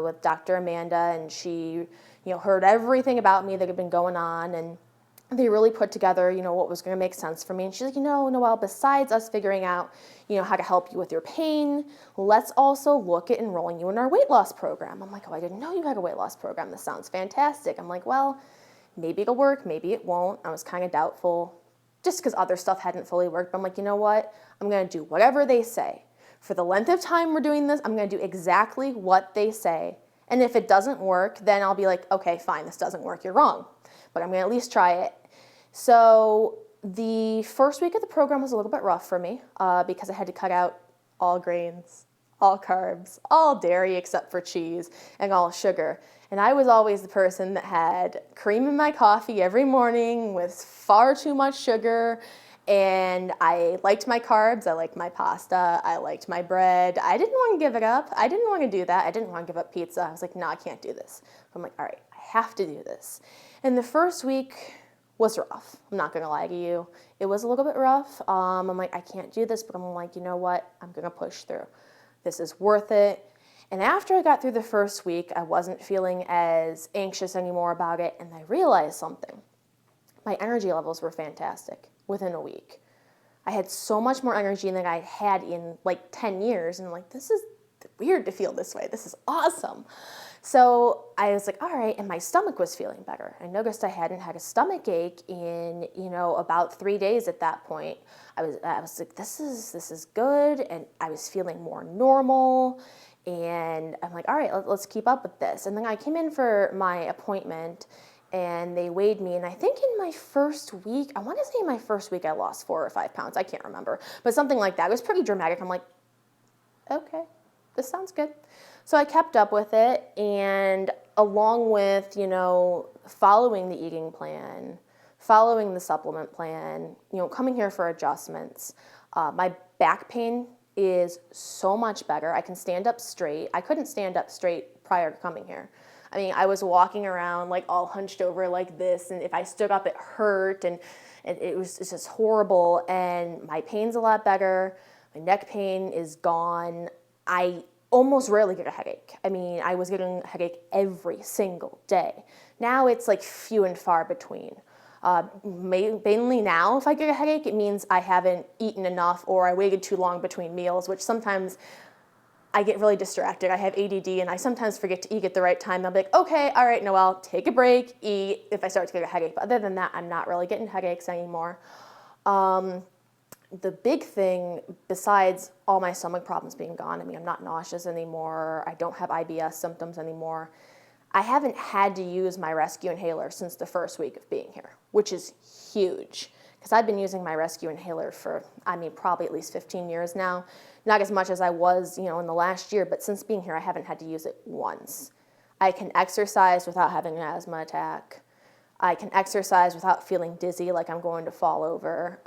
with Dr. Amanda, and she, heard everything about me that had been going on, and they really put together, what was going to make sense for me. And she's like, Noelle, besides us figuring out, how to help you with your pain, let's also look at enrolling you in our weight loss program. I'm like, oh, I didn't know you had a weight loss program. This sounds fantastic. I'm like, well, maybe it'll work, maybe it won't. I was kind of doubtful just because other stuff hadn't fully worked. But I'm like, you know what? I'm going to do whatever they say. For the length of time we're doing this, I'm going to do exactly what they say. And if it doesn't work, then I'll be like, okay, fine, this doesn't work, you're wrong. But I'm going to at least try it. So the first week of the program was a little bit rough for me because I had to cut out all grains, all carbs, all dairy except for cheese, and all sugar. And I was always the person that had cream in my coffee every morning with far too much sugar. And I liked my carbs, I liked my pasta, I liked my bread. I didn't want to give it up. I didn't want to do that. I didn't want to give up pizza. I was like, no, I can't do this. I'm like, all right, I have to do this. And the first week was rough. I'm not going to lie to you. It was a little bit rough. I'm like, I can't do this, but I'm like, you know what? I'm going to push through. This is worth it. And after I got through the first week, I wasn't feeling as anxious anymore about it, and I realized something. My energy levels were fantastic within a week. I had so much more energy than I had in like 10 years, and I'm like, this is weird to feel this way. This is awesome. So I was like, all right, and my stomach was feeling better. I noticed I hadn't had a stomach ache in, about 3 days at that point. I was like, this is good, and I was feeling more normal, and I'm like, all right, let's keep up with this. And then I came in for my appointment, and they weighed me, and I think in my first week, I want to say in my first week I lost 4 or 5 pounds. I can't remember, but something like that. It was pretty dramatic. I'm like, okay, this sounds good. So I kept up with it, and along with, following the eating plan, following the supplement plan, coming here for adjustments, my back pain is so much better. I can stand up straight. I couldn't stand up straight prior to coming here. I mean, I was walking around like all hunched over like this, and if I stood up, it hurt, and it's just horrible, and my pain's a lot better. My neck pain is gone. I almost rarely get a headache. I mean, I was getting a headache every single day. Now it's like few and far between. Mainly now, if I get a headache, it means I haven't eaten enough or I waited too long between meals, which sometimes I get really distracted. I have ADD, and I sometimes forget to eat at the right time. I'll be like, okay, all right, Noelle, take a break, eat, if I start to get a headache. But other than that, I'm not really getting headaches anymore. The big thing, besides all my stomach problems being gone, I mean, I'm not nauseous anymore. I don't have IBS symptoms anymore. I haven't had to use my rescue inhaler since the first week of being here, which is huge, because I've been using my rescue inhaler for, probably at least 15 years now. Not as much as I was, in the last year, but since being here, I haven't had to use it once. I can exercise without having an asthma attack. I can exercise without feeling dizzy like I'm going to fall over.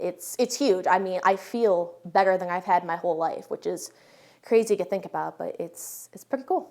It's huge. I mean, I feel better than I've had my whole life, which is crazy to think about, but it's pretty cool.